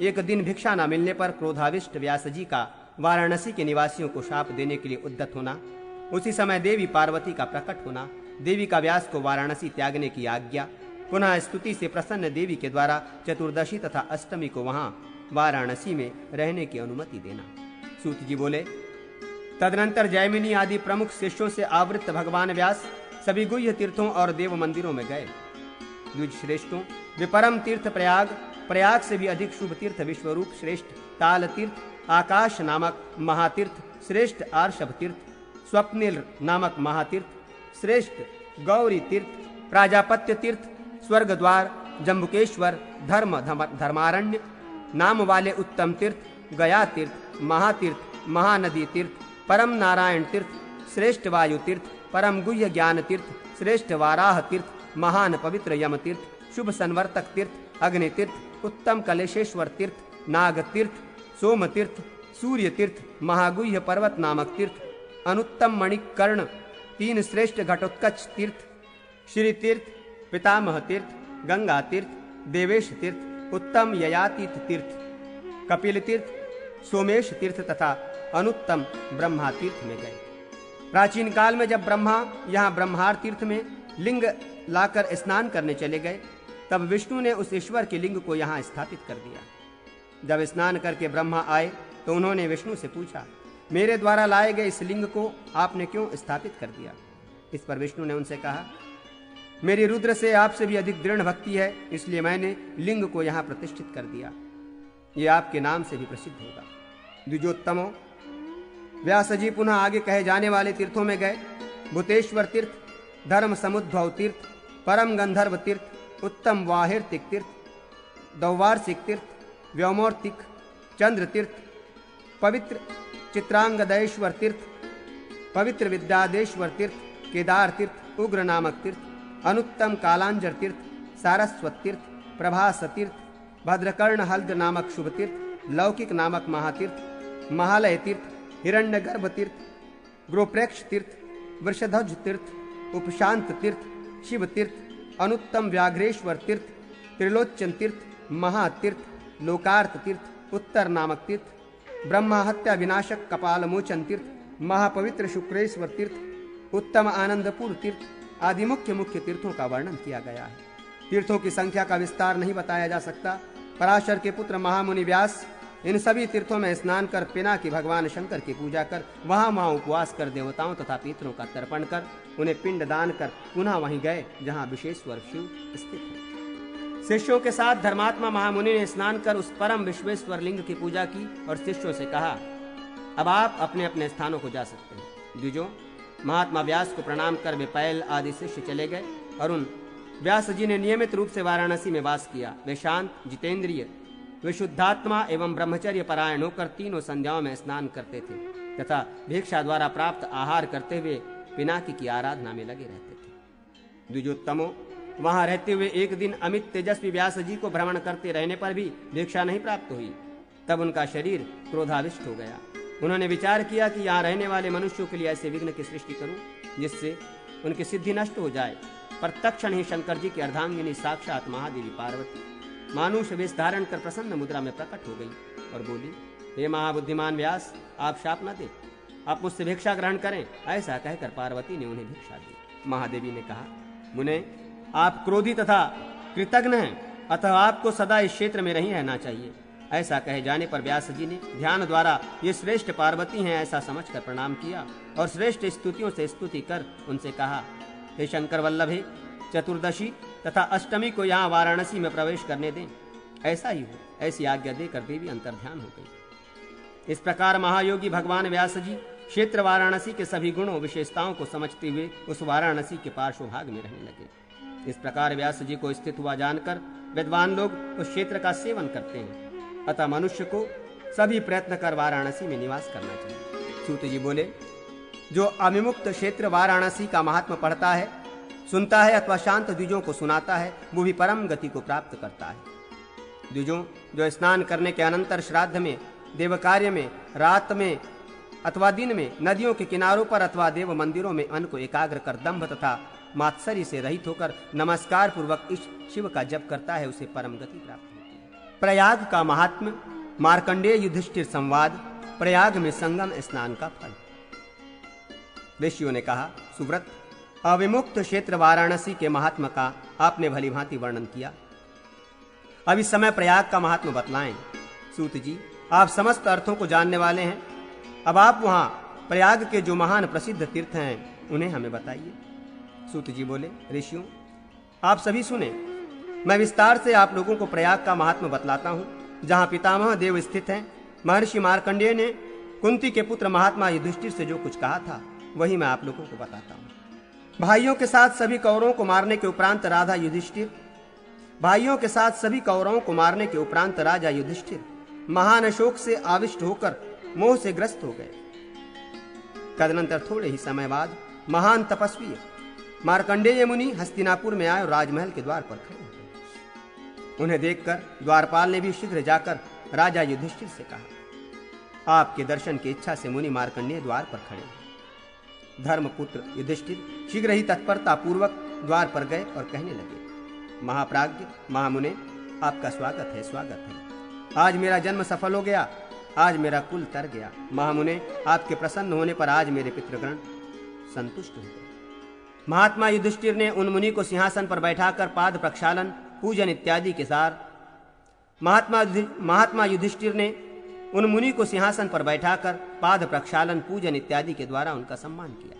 एक दिन भिक्षा न मिलने पर क्रोधाविष्ट व्यास जी का वाराणसी के निवासियों को शाप देने के लिए उद्यत होना, उसी समय देवी पार्वती का प्रकट होना, देवी का व्यास को वाराणसी त्यागने की आज्ञा, पुनः स्तुति से प्रसन्न देवी के द्वारा चतुर्दशी तथा अष्टमी को वहां वाराणसी में रहने की अनुमति देना। सूत जी बोले, तदनंतर जैमिनी आदि प्रमुख शिष्यों से आवृत भगवान व्यास सभी गुह्य तीर्थों और देव मंदिरों में गए। द्विज श्रेष्ठों, वे परम तीर्थ प्रयाग से भी अधिक शुभ तीर्थ विश्वरूप श्रेष्ठ ताल तीर्थ, आकाश नामक महातीर्थ श्रेष्ठ आर्षभ तीर्थ, स्वप्निल नामक महातीर्थ श्रेष्ठ गौरी तीर्थ, प्राजापत्य तीर्थ, स्वर्ग द्वार, जम्बुकेश्वर, धर्मारण्य नाम वाले उत्तम तीर्थ, गया तीर्थ, महातीर्थ, महानदी तीर्थ, परम नारायण तीर्थ, श्रेष्ठ वायु तीर्थ, परम गुह्य ज्ञान तीर्थ, श्रेष्ठ वाराह तीर्थ, महान पवित्र यम तीर्थ, शुभ संवर्तक तीर्थ, अग्नि तीर्थ, उत्तम कलेशेश्वर तीर्थ, नाग तीर्थ, सोम तीर्थ, सूर्य तीर्थ, महागुह्य पर्वत नामक तीर्थ, अनुत्तम मणिकर्ण, 3 श्रेष्ठ घटोत्कच तीर्थ, श्री तीर्थ, पितामह तीर्थ, गंगा तीर्थ, देवेश तीर्थ, उत्तम ययातीत तीर्थ, कपिल तीर्थ, सोमेश तीर्थ तथा अनुत्तम ब्रह्मा तीर्थ में गए। प्राचीन काल में जब ब्रह्मा यहाँ ब्रह्मार तीर्थ में लिंग लाकर स्नान करने चले गए, तब विष्णु ने उस ईश्वर के लिंग को यहाँ स्थापित कर दिया। जब स्नान करके ब्रह्मा आए तो उन्होंने विष्णु से पूछा, मेरे द्वारा लाए गए इस लिंग को आपने क्यों स्थापित कर दिया? इस पर विष्णु ने उनसे कहा, मेरी रुद्र से आपसे भी अधिक दृढ़ भक्ति है, इसलिए मैंने लिंग को यहाँ प्रतिष्ठित कर दिया। ये आपके नाम से भी प्रसिद्ध होगा। द्विजोत्तमों, व्यास जी पुनः आगे कहे जाने वाले तीर्थों में गए। भूतेश्वर तीर्थ, धर्म समुद्भव तीर्थ, परम गंधर्व तीर्थ, उत्तम वाहिर्तिक तीर्थ, दौवार्षिक तीर्थ, व्योमोर्तिक, चंद्र तीर्थ, पवित्र चित्रांगदेश्वर तीर्थ, पवित्र विद्यादेश्वर तीर्थ, केदार तीर्थ, उग्र नामक तीर्थ, अनुत्तम कालांजर तीर्थ, सारस्वत तीर्थ, प्रभास तीर्थ, भद्रकर्ण हल्द नामक शुभ तीर्थ, लौकिक नामक महातीर्थ, महालय तीर्थ, हिरण्यगर्भ तीर्थ, गोप्रेक्ष तीर्थ, वृषध्वज तीर्थ, उपशांत तीर्थ, शिव तीर्थ, अनुत्तम व्याघ्रेश्वर तीर्थ, त्रिलोचन तीर्थ, महातीर्थ, लोकार्थ तीर्थ, उत्तर नामक तीर्थ, ब्रह्मा हत्या विनाशक कपाल मोचन तीर्थ, महापवित्र शुक्रेश्वर तीर्थ, उत्तम आनंदपुर तीर्थ आदि मुख्य तीर्थों का वर्णन किया गया है। तीर्थों की संख्या का विस्तार नहीं बताया जा सकता। पराशर के पुत्र महामुनि व्यास इन सभी तीर्थों में स्नान कर पिनाकी भगवान शंकर की पूजा कर वहां उपवास कर देवताओं तथा पितरों का तर्पण कर उन्हें पिंड दान कर पुनः वहीं गए जहां विश्वेश्वर शिव स्थित है। शिष्यों के साथ धर्मात्मा महामुनि ने स्नान कर उस परम विश्वेश्वर लिंग की पूजा की और शिष्यों से कहा, अब आप अपने अपने स्थानों को जा सकते हैं। द्विजों, महात्मा व्यास को प्रणाम कर वे पैल आदि शिष्य चले गए और उन व्यास जी ने नियमित रूप से वाराणसी में वास किया। वे शांत, जितेंद्रिय, विशुद्धात्मा एवं ब्रह्मचर्य परायण होकर तीनों संध्याओं में स्नान करते थे तथा भिक्षा द्वारा प्राप्त आहार करते हुए पिनाकी की आराधना में लगे रहते थे। द्विजोत्तमों, वहां रहते हुए एक दिन अमित तेजस्वी व्यास जी को भ्रमण करते रहने पर भी भिक्षा नहीं प्राप्त हुई। तब उनका शरीर क्रोधाविष्ट हो गया। उन्होंने विचार किया कि यहाँ रहने वाले मनुष्यों के लिए ऐसे विघ्न की सृष्टि करूं जिससे उनकी सिद्धि नष्ट हो जाए। पर तत्क्षण ही शंकर जी की अर्धांगिनी साक्षात महादेवी पार्वती मानुष वेश धारण कर प्रसन्न मुद्रा में प्रकट हो गई और बोली, हे महाबुद्धिमान व्यास, आप शाप न दें, आप मुझसे भिक्षा ग्रहण करें। ऐसा कहकर पार्वती ने उन्हें भिक्षा दी। महादेवी ने कहा, मुने, आप क्रोधी तथा कृतज्ञ हैं, अतः आपको सदा इस क्षेत्र में नहीं रहना चाहिए। ऐसा कहे जाने पर व्यास जी ने ध्यान द्वारा ये श्रेष्ठ पार्वती हैं ऐसा समझकर प्रणाम किया और श्रेष्ठ स्तुतियों से स्तुति कर उनसे कहा, हे शंकर वल्लभे, चतुर्दशी तथा अष्टमी को यहाँ वाराणसी में प्रवेश करने दें। ऐसा ही हो, ऐसी आज्ञा देकर देवी अंतर्ध्यान हो गई। इस प्रकार महायोगी भगवान व्यास जी क्षेत्र वाराणसी के सभी गुणों विशेषताओं को समझते हुए उस वाराणसी के पार्श्वभाग में रहने लगे। इस प्रकार व्यास जी को स्थित हुआ जानकर विद्वान लोग उस क्षेत्र का सेवन करते हैं। अतः मनुष्य को सभी प्रयत्न कर वाराणसी में निवास करना चाहिए। सूत जी बोले, जो अविमुक्त क्षेत्र वाराणसी का महात्मा पढ़ता है, सुनता है अथवा शांत द्विजों को सुनाता है, वो भी परम गति को प्राप्त करता है। द्विजों, जो स्नान करने के अनंतर श्राद्ध में, देव कार्य में, रात में अथवा दिन में नदियों के किनारों पर अथवा देव मंदिरों में अन्न को एकाग्र कर दंभ तथा मात्सर्य से रहित होकर नमस्कार पूर्वक इस शिव का जप करता है, उसे परम गति प्राप्त होती है। प्रयाग का महात्म्य, मार्कंडेय युधिष्ठिर संवाद, प्रयाग में संगम स्नान का फल। ऋषियों ने कहा, सुव्रत, अविमुक्त क्षेत्र वाराणसी के महात्मा का आपने भली भांति वर्णन किया। अब इस समय प्रयाग का महात्मा बतलाएं। सूत जी, आप समस्त अर्थों को जानने वाले हैं। अब आप वहां प्रयाग के जो महान प्रसिद्ध तीर्थ हैं उन्हें हमें बताइए। सूत जी बोले, ऋषियों, आप सभी सुने। मैं विस्तार से आप लोगों को प्रयाग का महात्मा बतलाता हूं, जहां पितामह देव स्थित हैं। महर्षि मार्कंडेय ने कुंती के पुत्र महात्मा युधिष्ठिर से जो कुछ कहा था वही मैं आप लोगों को बताता हूं। भाइयों के साथ सभी कौरवों को मारने के उपरांत राजा युधिष्ठिर महान अशोक से आविष्ट होकर मोह से ग्रस्त हो गए। तदनंतर थोड़े ही समय बाद महान तपस्वी मार्कंडेय मुनि हस्तिनापुर में आए और राजमहल के द्वार पर खड़े हुए। उन्हें देखकर द्वारपाल ने भी शीघ्र जाकर राजा युधिष्ठिर से कहा, आपके दर्शन की इच्छा से मुनि मार्कंडेय द्वार पर खड़े हैं। धर्मपुत्र युधिष्ठिर शीघ्र ही तत्परता पूर्वक द्वार पर गए और कहने लगे, महाप्राज्ञ महामुने, आपका स्वागत है, स्वागत है। आज मेरा जन्म सफल हो गया, आज मेरा कुल तर गया। महामुने, आपके प्रसन्न होने पर आज मेरे पितृगण संतुष्ट हो गए। महात्मा युधिष्ठिर ने उन मुनि को सिंहासन पर बैठाकर पाद प्रक्षालन, पूजन इत्यादि के साथ महात्मा युधिष्ठिर ने उन मुनि को सिंहासन पर बैठाकर पाद प्रक्षालन, पूजन इत्यादि के द्वारा उनका सम्मान किया।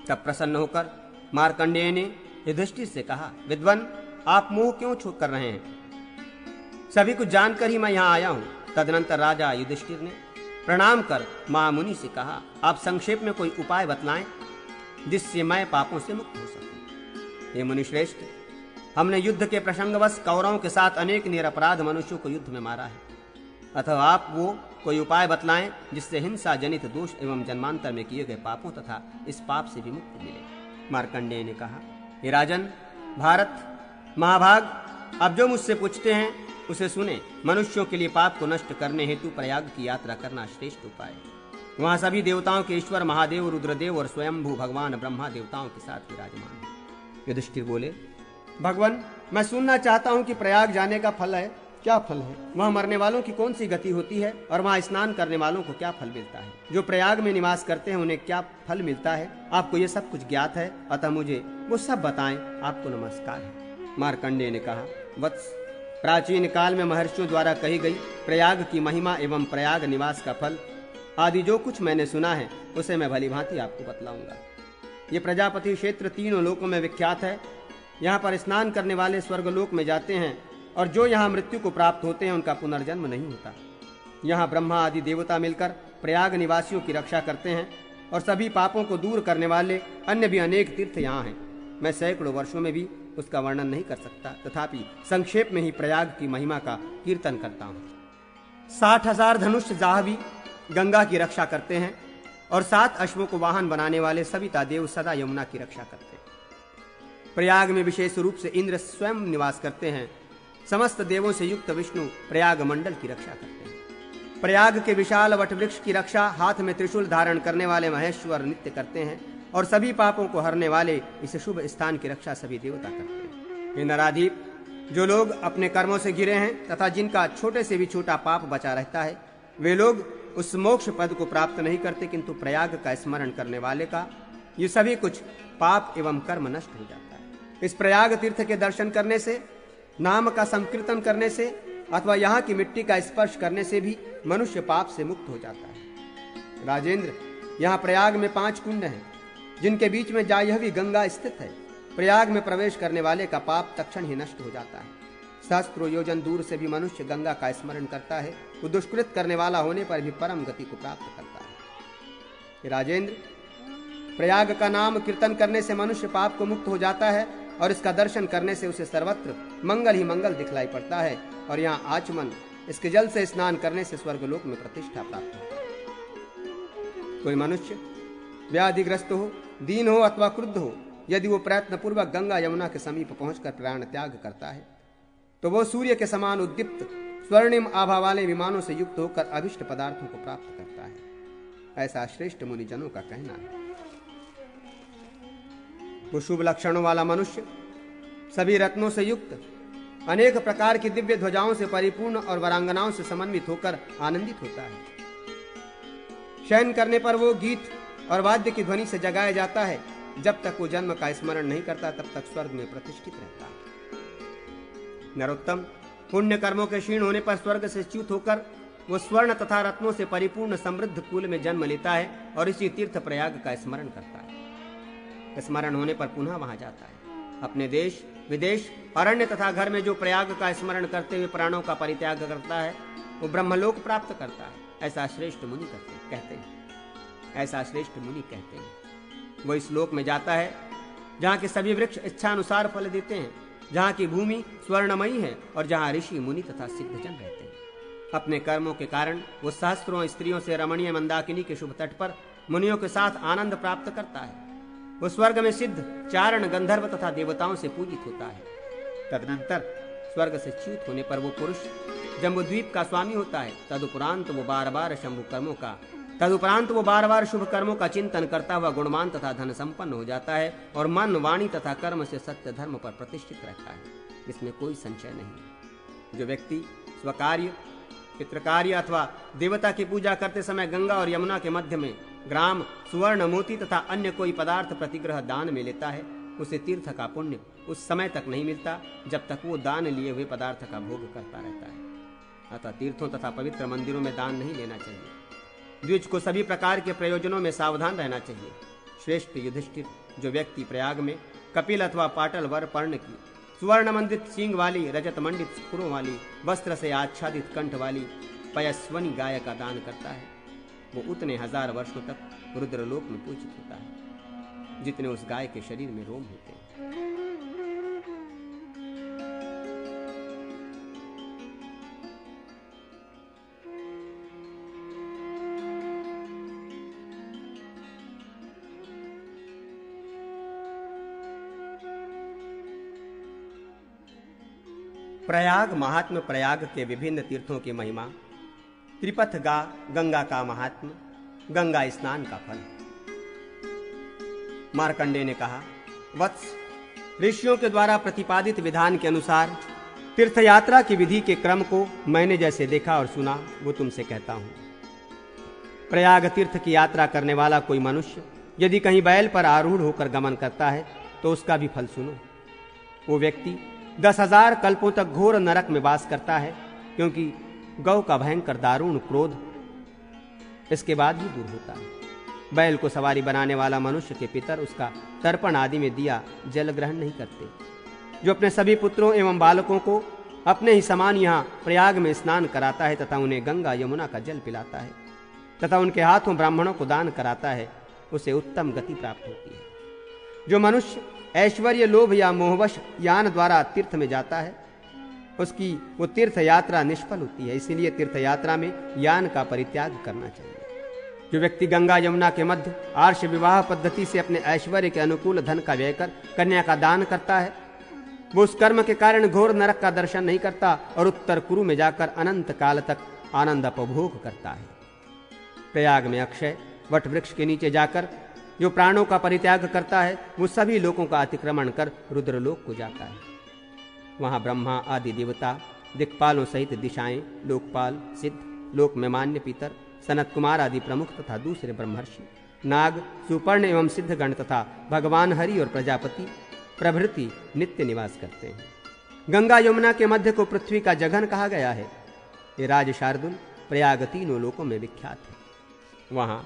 तब प्रसन्न होकर मार्कंडेय ने युधिष्ठिर से कहा, विद्वान, आप मोह क्यों कर रहे हैं? सभी कुछ जानकर ही मैं यहाँ आया हूँ। तदनंतर राजा युधिष्ठिर ने प्रणाम कर महामुनि से कहा, आप संक्षेप में कोई उपाय बतलाएं जिससे मैं पापों से मुक्त हो सकूं। हे मुनिश्रेष्ठ, हमने युद्ध के प्रसंगवश कौरवों के साथ अनेक निरपराध मनुष्यों को युद्ध में मारा है, अतः आप वो कोई उपाय बतलाएं जिससे हिंसा जनित दोष एवं जन्मांतर में किए गए पापों तथा इस पाप से भी मुक्ति मिले। मार्कंडेय ने कहा, हे राजन, भारत महाभाग, अब जो मुझसे पूछते हैं उसे सुने। मनुष्यों के लिए पाप को नष्ट करने हेतु प्रयाग की यात्रा करना श्रेष्ठ उपाय है। वहां सभी देवताओं के ईश्वर महादेव, रुद्रदेव और स्वयंभू भगवान ब्रह्मा देवताओं के साथ विराजमान है। युधिष्ठिर बोले, भगवान, मैं सुनना चाहता हूं कि प्रयाग जाने का फल है, क्या फल है? वहां मरने वालों की कौन सी गति होती है और वहां स्नान करने वालों को क्या फल मिलता है? जो प्रयाग में निवास करते हैं उन्हें क्या फल मिलता है? आपको ये सब कुछ ज्ञात है, अतः मुझे वो सब बताएं। आपको नमस्कार है। मार्कंडेय ने कहा, वत्स, प्राचीन काल में महर्षियों द्वारा कही गई प्रयाग की महिमा एवं प्रयाग निवास का फल आदि जो कुछ मैंने सुना है उसे मैं भली भांति आपको बतलाऊंगा। ये प्रजापति क्षेत्र तीनों लोकों में विख्यात है। यहाँ पर स्नान करने वाले स्वर्गलोक में जाते हैं और जो यहाँ मृत्यु को प्राप्त होते हैं उनका पुनर्जन्म नहीं होता। यहाँ ब्रह्मा आदि देवता मिलकर प्रयाग निवासियों की रक्षा करते हैं और सभी पापों को दूर करने वाले अन्य भी अनेक तीर्थ यहाँ हैं। मैं सैकड़ों वर्षों में भी उसका वर्णन नहीं कर सकता, तथापि संक्षेप में ही प्रयाग की महिमा का कीर्तन करता हूँ। 60,000 धनुष जाहवी गंगा की रक्षा करते हैं और 7 अश्वों को वाहन बनाने वाले सविता देव सदा यमुना की रक्षा करते हैं। प्रयाग में विशेष रूप से इंद्र स्वयं निवास करते हैं। समस्त देवों से युक्त विष्णु प्रयाग मंडल की रक्षा करते हैं। प्रयाग के विशाल वटवृक्ष की रक्षा हाथ में त्रिशूल धारण करने वाले महेश्वर नित्य करते हैं और सभी पापों को हरने वाले इस शुभ स्थान की रक्षा सभी देवता करते हैं। हे नराधीप, जो लोग अपने कर्मों से घिरे हैं तथा जिनका छोटे से भी छोटा पाप बचा रहता है, वे लोग उस मोक्ष पद को प्राप्त नहीं करते, किंतु प्रयाग का स्मरण करने वाले का ये सभी कुछ पाप एवं कर्म नष्ट हो जाता है। इस प्रयाग तीर्थ के दर्शन करने से, नाम का संकीर्तन करने से अथवा यहाँ की मिट्टी का स्पर्श करने से भी मनुष्य पाप से मुक्त हो जाता है। राजेंद्र, यहाँ प्रयाग में 5 कुंड हैं जिनके बीच में जाह्नवी गंगा स्थित है। प्रयाग में प्रवेश करने वाले का पाप तक्षण ही नष्ट हो जाता है। सहस्त्रों योजन दूर से भी मनुष्य गंगा का स्मरण करता है, वो दुष्कृत करने वाला होने पर भी परम गति को प्राप्त करता है। राजेंद्र, प्रयाग का नाम कीर्तन करने से मनुष्य पाप को मुक्त हो जाता है और इसका दर्शन करने से उसे सर्वत्र मंगल ही मंगल दिखलाई पड़ता है और यहाँ आचमन, इसके जल से स्नान करने से स्वर्गलोक में प्रतिष्ठा प्राप्त होती है। कोई मनुष्य व्याधिग्रस्त हो, दीन हो अथवा क्रुद्ध हो, यदि वो प्रयत्न पूर्वक गंगा यमुना के समीप पहुंचकर प्राण त्याग करता है तो वो सूर्य के समान उद्दीप्त स्वर्णिम आभा वाले विमानों से युक्त होकर अभिष्ट पदार्थों को प्राप्त करता है। ऐसा श्रेष्ठ मुनिजनों का कहना है। वो शुभ लक्षणों वाला मनुष्य, सभी रत्नों से युक्त, अनेक प्रकार की दिव्य ध्वजाओं से परिपूर्ण और वरांगनाओं से समन्वित होकर आनंदित होता है। शयन करने पर वो गीत और वाद्य की ध्वनि से जगाया जाता है। जब तक वो जन्म का स्मरण नहीं करता तब तक स्वर्ग में प्रतिष्ठित रहता है। नरोत्तम, पुण्य कर्मों के क्षीण होने पर स्वर्ग से च्युत होकर वो स्वर्ण तथा रत्नों से परिपूर्ण समृद्ध कुल में जन्म लेता है और इसी तीर्थ प्रयाग का स्मरण करता है। स्मरण होने पर पुनः वहां जाता है। अपने देश विदेश अरण्य तथा घर में जो प्रयाग का स्मरण करते हुए प्राणों का परित्याग करता है वो ब्रह्मलोक प्राप्त करता है। ऐसा श्रेष्ठ मुनि कहते हैं। वो इस लोक में जाता है जहाँ के सभी वृक्ष इच्छानुसार फल देते हैं, जहाँ की भूमि स्वर्णमयी है और जहाँ ऋषि मुनि तथा सिद्धजन रहते हैं। अपने कर्मों के कारण वो सहस्त्रों स्त्रियों से रमणीय मंदाकिनी के शुभ तट पर मुनियों के साथ आनंद प्राप्त करता है। वो स्वर्ग में सिद्ध चारण गंधर्व तथा देवताओं से पूजित होता है। तदनंतर स्वर्ग से च्युत होने पर वो पुरुष जम्बूद्वीप का स्वामी होता है। तदुपरांत वो बार बार शुभ कर्मों का चिंतन करता हुआ गुणवान तथा धन संपन्न हो जाता है और मन वाणी तथा कर्म से सत्य धर्म पर प्रतिष्ठित रहता है। इसमें कोई संशय नहीं। जो व्यक्ति स्वकार्य पितृकार्य अथवा देवता की पूजा करते समय गंगा और यमुना के मध्य में ग्राम सुवर्ण मोती तथा अन्य कोई पदार्थ प्रतिग्रह दान में लेता है, उसे तीर्थ का पुण्य उस समय तक नहीं मिलता जब तक वो दान लिए हुए पदार्थ का भोग करता रहता है। अतः तीर्थों तथा पवित्र मंदिरों में दान नहीं लेना चाहिए। द्विज को सभी प्रकार के प्रयोजनों में सावधान रहना चाहिए। श्रेष्ठ युधिष्ठिर, जो व्यक्ति प्रयाग में कपिल अथवा पाटल वर पर्ण की सुवर्ण मंडित सींग वाली रजत मंडित खुरों वाली वस्त्र से आच्छादित कंठ वाली पयस्वनी गाय का दान करता है, वो उतने 1000 वर्षों तक रुद्रलोक में पूजित होता है जितने उस गाय के शरीर में रोम होते हैं। प्रयाग महात्म। प्रयाग के विभिन्न तीर्थों की महिमा। त्रिपथ गंगा का महात्म। गंगा स्नान का फल। मार्कंडेय ने कहा, वत्स, ऋषियों के द्वारा प्रतिपादित विधान के अनुसार तीर्थ यात्रा की विधि के क्रम को मैंने जैसे देखा और सुना वो तुमसे कहता हूं। प्रयाग तीर्थ की यात्रा करने वाला कोई मनुष्य यदि कहीं बैल पर आरूढ़ होकर गमन करता है तो उसका भी फल सुनो। वो व्यक्ति 10,000 कल्पों तक घोर नरक में वास करता है, क्योंकि गौ का भयंकर दारुण क्रोध इसके बाद ही दूर होता है। बैल को सवारी बनाने वाला मनुष्य के पितर उसका तर्पण आदि में दिया जल ग्रहण नहीं करते। जो अपने सभी पुत्रों एवं बालकों को अपने ही समान यहाँ प्रयाग में स्नान कराता है तथा उन्हें गंगा यमुना का जल पिलाता है तथा उनके हाथों ब्राह्मणों को दान कराता है, उसे उत्तम गति प्राप्त होती है। जो मनुष्य ऐश्वर्य लोभ या मोहवश यान द्वारा तीर्थ में जाता है उसकी वो तीर्थ यात्रा निष्फल होती है। इसीलिए तीर्थ यात्रा में यान का परित्याग करना चाहिए। जो व्यक्ति गंगा यमुना के मध्य आर्ष विवाह पद्धति से अपने ऐश्वर्य के अनुकूल धन का व्यय कर कन्या का दान करता है, वो उस कर्म के कारण घोर नरक का दर्शन नहीं करता और उत्तर कुरु में जाकर अनंत काल तक आनंद उपभोग करता है। प्रयाग में अक्षय वट वृक्ष के नीचे जाकर जो प्राणों का परित्याग करता है वो सभी लोकों का अतिक्रमण कर रुद्रलोक को जाता है। वहां ब्रह्मा आदि देवता, दिक्पालों सहित दिशाएं, लोकपाल, सिद्ध, लोक में मान्य पितर, सनत कुमार आदि प्रमुख तथा दूसरे ब्रह्मर्षि, नाग, सुपर्ण एवं सिद्धगण तथा भगवान हरि और प्रजापति प्रभृति नित्य निवास करते हैं। गंगा यमुना के मध्य को पृथ्वी का जघन कहा गया है। ये राज शार्दुल प्रयाग तीनों लोकों में विख्यात है। वहां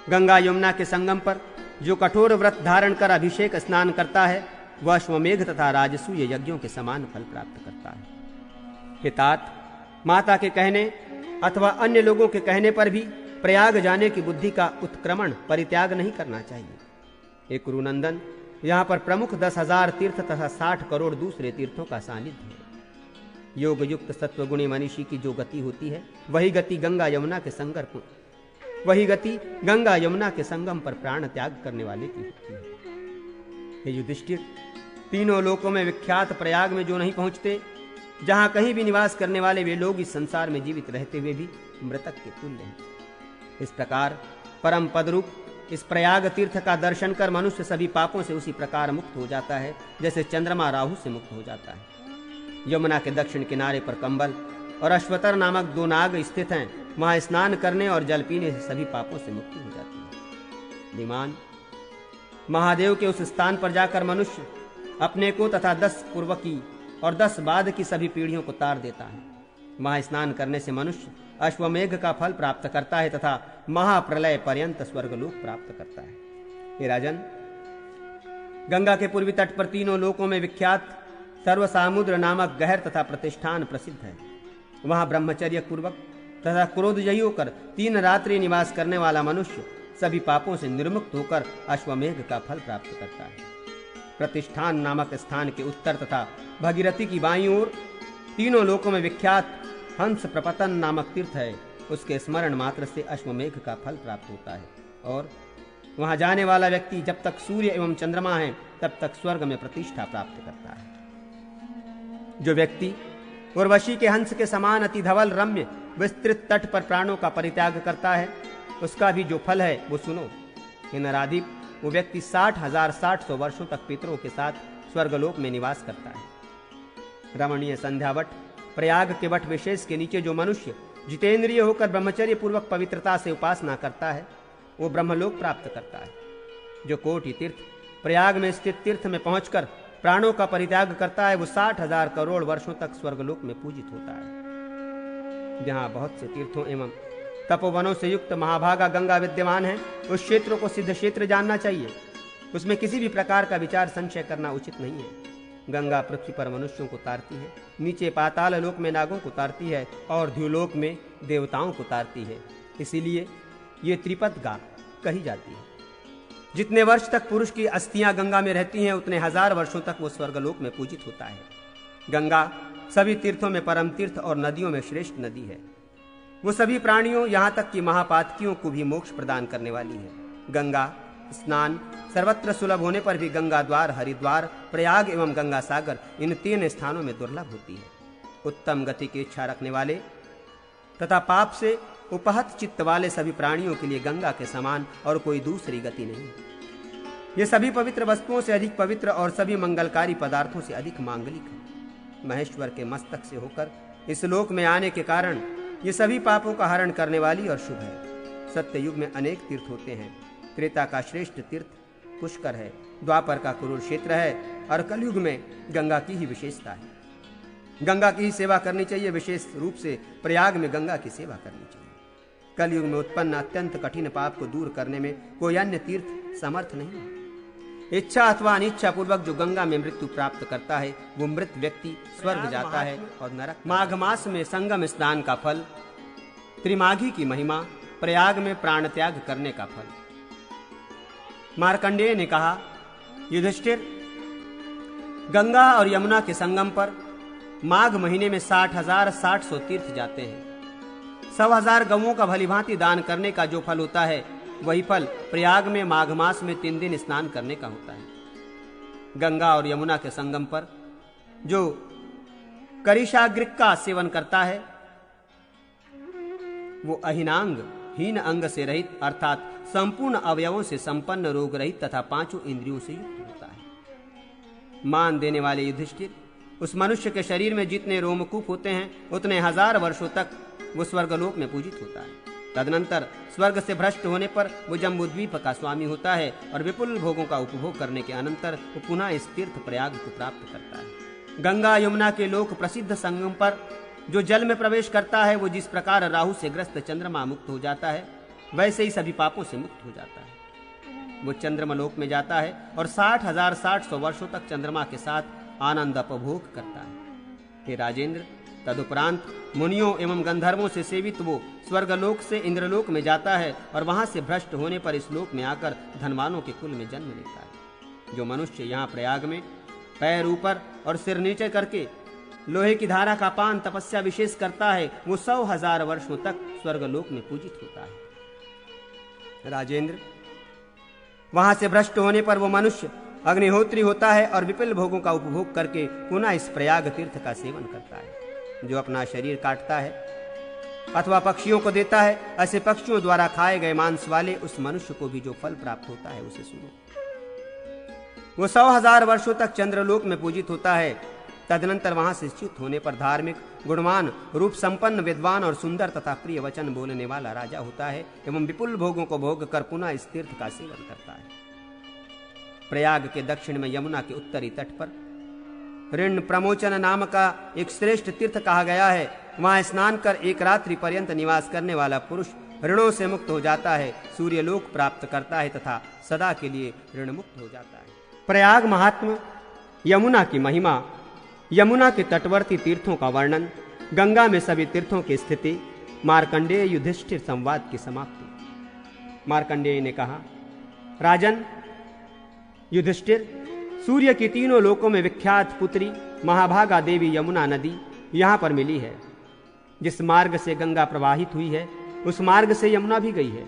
गंगा यमुना के संगम पर जो कठोर व्रत धारण कर अभिषेक स्नान करता है वह अश्वमेघ तथा राजसूय यज्ञों के समान फल प्राप्त करता है। हितात, माता के कहने अथवा अन्य लोगों के कहने पर भी प्रयाग जाने की बुद्धि का उत्क्रमण परित्याग नहीं करना चाहिए। हे कुरुनंदन, यहाँ पर प्रमुख 10,000 तीर्थ तथा 60 करोड़ दूसरे तीर्थों का सानिध्य है। योग युक्त सत्वगुणी मनीषी की जो गति होती है वही गति गंगा यमुना के संगम पर प्राण त्याग करने वाले की होती है। हे युधिष्ठिर, तीनों लोकों में विख्यात प्रयाग में जो नहीं पहुंचते, जहां कहीं भी निवास करने वाले वे लोग इस संसार में जीवित रहते हुए भी मृतक के तुल्य हैं। इस प्रकार परम पदरूप इस प्रयाग तीर्थ का दर्शन कर मनुष्य सभी पापों से उसी प्रकार मुक्त हो जाता है जैसे चंद्रमा राहु से मुक्त हो जाता है। यमुना के दक्षिण किनारे पर कंबल और अश्वतर नामक 2 नाग स्थित हैं। वहां स्नान करने और जल पीने से सभी पापों से मुक्ति हो जाती है। विमान महादेव के उस स्थान पर जाकर मनुष्य अपने को तथा 10 पूर्व की और 10 बाद की सभी पीढ़ियों को तार देता है। वहां स्नान करने से मनुष्य अश्वमेघ का फल प्राप्त करता है तथा महाप्रलय पर्यंत स्वर्गलोक प्राप्त करता है। हे राजन, गंगा के पूर्वी तट पर तीनों लोकों में विख्यात सर्वसामुद्र नामक गहर तथा प्रतिष्ठान प्रसिद्ध है। वहां ब्रह्मचर्य पूर्वक तथा क्रोधजयी होकर 3 रात्रि निवास करने वाला मनुष्य सभी पापों से निर्मुक्त होकर अश्वमेघ का फल प्राप्त करता है। प्रतिष्ठान नामक स्थान के उत्तर तथा भगीरथी की बाईं ओर तीनों लोकों में विख्यात हंस प्रपतन नामक तीर्थ है। उसके स्मरण मात्र से अश्वमेघ का फल प्राप्त होता है और वहां जाने वाला व्यक्ति जब तक सूर्य एवं चंद्रमा है तब तक स्वर्ग में प्रतिष्ठा प्राप्त करता है। जो व्यक्ति उर्वशी के हंस के समान अति धवल रम्य विस्तृत तट पर प्राणों का परित्याग करता है, उसका भी जो फल है वो सुनो। हे नराधिप, वो व्यक्ति 60,700 वर्षों तक पितरों के साथ स्वर्गलोक में निवास करता है। रमणीय संध्यावट प्रयाग के वट विशेष के नीचे जो मनुष्य जितेंद्रिय होकर ब्रह्मचर्य पूर्वक पवित्रता से उपासना करता है वो ब्रह्मलोक प्राप्त करता है। जो कोटि तीर्थ प्रयाग में स्थित तीर्थ में पहुंचकर प्राणों का परित्याग करता है वो 60,000 करोड़ वर्षों तक स्वर्गलोक में पूजित होता है। जहां बहुत से तीर्थों एवं तपोवनों से युक्त महाभागा गंगा विद्यमान है, उस क्षेत्रों को सिद्ध क्षेत्र जानना चाहिए। उसमें किसी भी प्रकार का विचार संशय करना उचित नहीं है। गंगा पृथ्वी पर मनुष्यों को तारती है, नीचे पाताल लोक में नागों को तारती है और द्युलोक में देवताओं को तारती है। इसीलिए ये त्रिपदगा कही जाती है। जितने वर्ष तक पुरुष की अस्थियां गंगा में रहती हैं उतने 1000 वर्षों तक वो स्वर्गलोक में पूजित होता है। गंगा सभी तीर्थों में परम तीर्थ और नदियों में श्रेष्ठ नदी है। वो सभी प्राणियों यहाँ तक कि महापातकियों को भी मोक्ष प्रदान करने वाली है। गंगा स्नान सर्वत्र सुलभ होने पर भी गंगा द्वार, हरिद्वार, प्रयाग एवं गंगा सागर इन 3 स्थानों में दुर्लभ होती है। उत्तम गति की इच्छा रखने वाले तथा पाप से उपहत चित्त वाले सभी प्राणियों के लिए गंगा के समान और कोई दूसरी गति नहीं है। ये सभी पवित्र वस्तुओं से अधिक पवित्र और सभी मंगलकारी पदार्थों से अधिक मांगलिक है। महेश्वर के मस्तक से होकर इस लोक में आने के कारण ये सभी पापों का हरण करने वाली और शुभ है। सत्य युग में अनेक तीर्थ होते हैं। त्रेता का श्रेष्ठ तीर्थ पुष्कर है, द्वापर का कुरुक्षेत्र है और कलयुग में गंगा की ही विशेषता है। गंगा की ही सेवा करनी चाहिए। विशेष रूप से प्रयाग में गंगा की सेवा करनी चाहिए। कलयुग में उत्पन्न अत्यंत कठिन पाप को दूर करने में कोई अन्य तीर्थ समर्थ नहीं है। इच्छा अथवा अनिच्छा पूर्वक जो गंगा में मृत्यु प्राप्त करता है वो मृत व्यक्ति स्वर्ग जाता है और नरक। माघ मास में संगम स्नान का फल, त्रिमाघी की महिमा, प्रयाग में प्राण त्याग करने का फल। मार्कंडेय ने कहा, युधिष्ठिर, गंगा और यमुना के संगम पर माघ महीने में 60,700 तीर्थ जाते हैं। 100,000 गौओं का भलीभांति दान करने का जो फल होता है वही फल प्रयाग में माघ मास में 3 दिन स्नान करने का होता है। गंगा और यमुना के संगम पर जो करिशाग्रिक का सेवन करता है वो अहिनांग, हीन अंग से रहित अर्थात संपूर्ण अवयवों से संपन्न, रोग रहित तथा 5 इंद्रियों से युक्त होता है। मान देने वाले युधिष्ठिर, उस मनुष्य के शरीर में जितने रोमकूप होते हैं उतने 1000 वर्षों तक वो स्वर्गलोक में पूजित होता है। तदनंतर स्वर्ग से भ्रष्ट होने पर वो जम्बूद्वीप का स्वामी होता है और विपुल भोगों का उपभोग करने के अनंतर वो पुनः इस तीर्थ प्रयाग को प्राप्त करता है। गंगा यमुना के लोक प्रसिद्ध संगम पर जो जल में प्रवेश करता है वो जिस प्रकार राहु से ग्रस्त चंद्रमा मुक्त हो जाता है वैसे ही सभी पापों से मुक्त हो जाता है। वो चंद्रमा लोक में जाता है और 60,700 वर्षों तक चंद्रमा के साथ आनंद उपभोग करता है। हे राजेंद्र, तदुपरांत मुनियों एवं गंधर्वों से सेवित वो स्वर्गलोक से इंद्रलोक में जाता है और वहां से भ्रष्ट होने पर इस लोक में आकर धनवानों के कुल में जन्म लेता है। जो मनुष्य यहाँ प्रयाग में पैर ऊपर और सिर नीचे करके लोहे की धारा का पान तपस्या विशेष करता है वो 100,000 वर्षों तक स्वर्गलोक में पूजित होता है। राजेंद्र, वहां से भ्रष्ट होने पर वो मनुष्य अग्निहोत्री होता है और विपुल भोगों का उपभोग करके पुनः इस प्रयाग तीर्थ का सेवन करता है। जो अपना शरीर काटता है अथवा पक्षियों को देता है, ऐसे पक्षियों द्वारा खाए गए मांस वाले उस मनुष्य को भी जो फल प्राप्त होता है उसे सुनो। वो 100,000 वर्षों तक चंद्रलोक में पूजित होता है तदनंतर वहां से च्युत होने पर धार्मिक, गुणवान, रूप संपन्न, विद्वान और सुंदर तथा प्रिय वचन बोलने वाला राजा होता है एवं विपुल भोगों को भोग कर पुनः इस तीर्थ का सेवन करता है। प्रयाग के दक्षिण में यमुना के उत्तरी तट पर ऋण प्रमोचन नाम का एक श्रेष्ठ तीर्थ कहा गया है। वहां स्नान कर एक रात्रि पर्यंत निवास करने वाला पुरुष ऋणों से मुक्त हो जाता है, सूर्य लोक प्राप्त करता है तथा सदा के लिए ऋण मुक्त हो जाता है। प्रयाग महात्मा, यमुना की महिमा, यमुना के तटवर्ती तीर्थों का वर्णन, गंगा में सभी तीर्थों की स्थिति, मार्कंडेय युधिष्ठिर संवाद की समाप्ति। मार्कंडेय ने कहा, राजन युधिष्ठिर, सूर्य की तीनों लोकों में विख्यात पुत्री महाभागा देवी यमुना नदी यहाँ पर मिली है। जिस मार्ग से गंगा प्रवाहित हुई है उस मार्ग से यमुना भी गई है।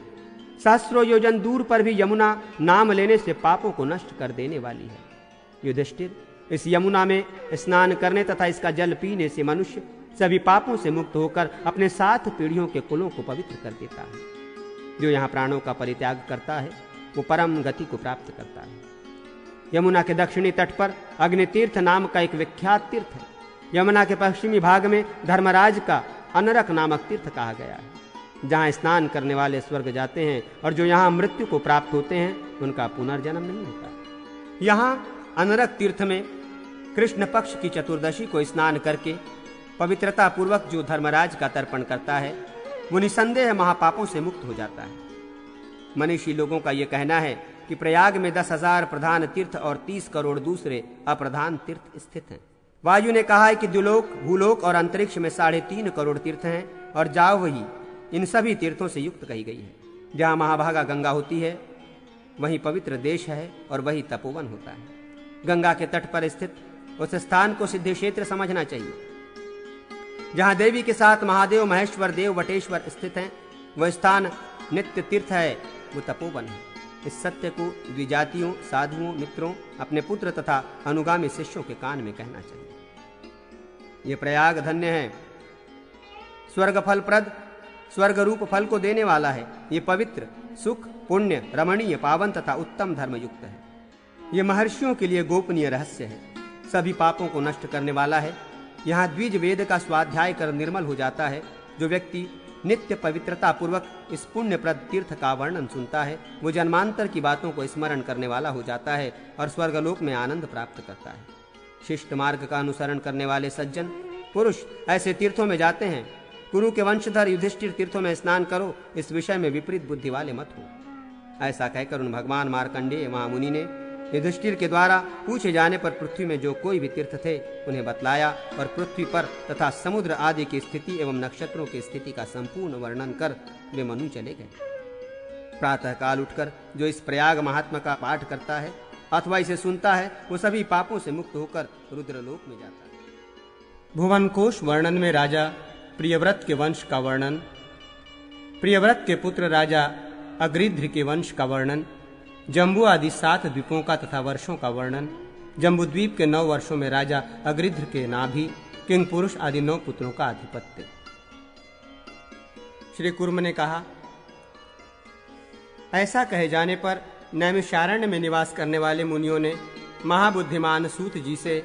सहस्रों योजन दूर पर भी यमुना नाम लेने से पापों को नष्ट कर देने वाली है। युधिष्ठिर, इस यमुना में स्नान करने तथा इसका जल पीने से मनुष्य सभी पापों से मुक्त होकर अपने 7 पीढ़ियों के कुलों को पवित्र कर देता है। जो यहाँ प्राणों का परित्याग करता है वो परम गति को प्राप्त करता है। यमुना के दक्षिणी तट पर अग्नि तीर्थ नाम का एक विख्यात तीर्थ है। यमुना के पश्चिमी भाग में धर्मराज का अनरक नामक तीर्थ कहा गया है, जहाँ स्नान करने वाले स्वर्ग जाते हैं और जो यहाँ मृत्यु को प्राप्त होते हैं उनका पुनर्जन्म नहीं होता। यहाँ अनरक तीर्थ में कृष्ण पक्ष की चतुर्दशी को स्नान करके पवित्रता पूर्वक जो धर्मराज का तर्पण करता है वो निसंदेह महापापों से मुक्त हो जाता है। मनीषी लोगों का ये कहना है कि प्रयाग में 10,000 प्रधान तीर्थ और 30 करोड़ दूसरे अप्रधान तीर्थ स्थित हैं। वायु ने कहा है कि द्युलोक, भूलोक और अंतरिक्ष में 3.5 करोड़ तीर्थ हैं और जाव वही इन सभी तीर्थों से युक्त कही गई है। जहाँ महाभागा गंगा होती है वहीं पवित्र देश है और वही तपोवन होता है। गंगा के तट पर स्थित उस स्थान को सिद्धि क्षेत्र समझना चाहिए। जहाँ देवी के साथ महादेव, महेश्वर, देव, वटेश्वर स्थित हैं वह स्थान नित्य तीर्थ है, वो तपोवन है। इस सत्य को द्विजातियों, साधुओं, मित्रों, अपने पुत्र तथा अनुगामी शिष्यों के कान में कहना चाहिए। ये प्रयाग धन्य है, स्वर्ग फलप्रद, स्वर्ग रूप फल को देने वाला है। ये पवित्र, सुख, पुण्य, रमणीय, पावन तथा उत्तम धर्म युक्त है। ये महर्षियों के लिए गोपनीय रहस्य है, सभी पापों को नष्ट करने वाला है। यहाँ द्विज वेद का स्वाध्याय कर निर्मल हो जाता है। जो व्यक्ति नित्य पवित्रता पूर्वक इस पुण्यप्रद तीर्थ का वर्णन सुनता है वो जन्मांतर की बातों को स्मरण करने वाला हो जाता है और स्वर्गलोक में आनंद प्राप्त करता है। शिष्ट मार्ग का अनुसरण करने वाले सज्जन पुरुष ऐसे तीर्थों में जाते हैं। कुरु के वंशधर युधिष्ठिर तीर्थों में स्नान करो, इस विषय में विपरीत बुद्धि वाले मत हो। ऐसा कहकर उन भगवान मार्कंडेय महामुनि ने युधिष्ठिर के द्वारा पूछे जाने पर पृथ्वी में जो कोई भी तीर्थ थे उन्हें बतलाया और पृथ्वी पर तथा समुद्र आदि की स्थिति एवं नक्षत्रों की स्थिति का संपूर्ण वर्णन कर वे मनु चले गए। प्रातः काल उठकर जो इस प्रयाग महात्मा का पाठ करता है अथवा इसे सुनता है वो सभी पापों से मुक्त होकर रुद्रलोक में जाता है। भुवन कोश वर्णन में राजा प्रियव्रत के वंश का वर्णन, प्रियव्रत के पुत्र राजा अग्रिध्र के वंश का वर्णन, जम्बू आदि 7 द्वीपों का तथा वर्षों का वर्णन, जम्बू द्वीप के 9 वर्षों में राजा अग्रिध्र के नाभि, किंग पुरुष आदि 9 पुत्रों का आधिपत्य। श्री कुर्म ने कहा, ऐसा कहे जाने पर नैमिषारण्य में निवास करने वाले मुनियों ने महाबुद्धिमान सूत जी से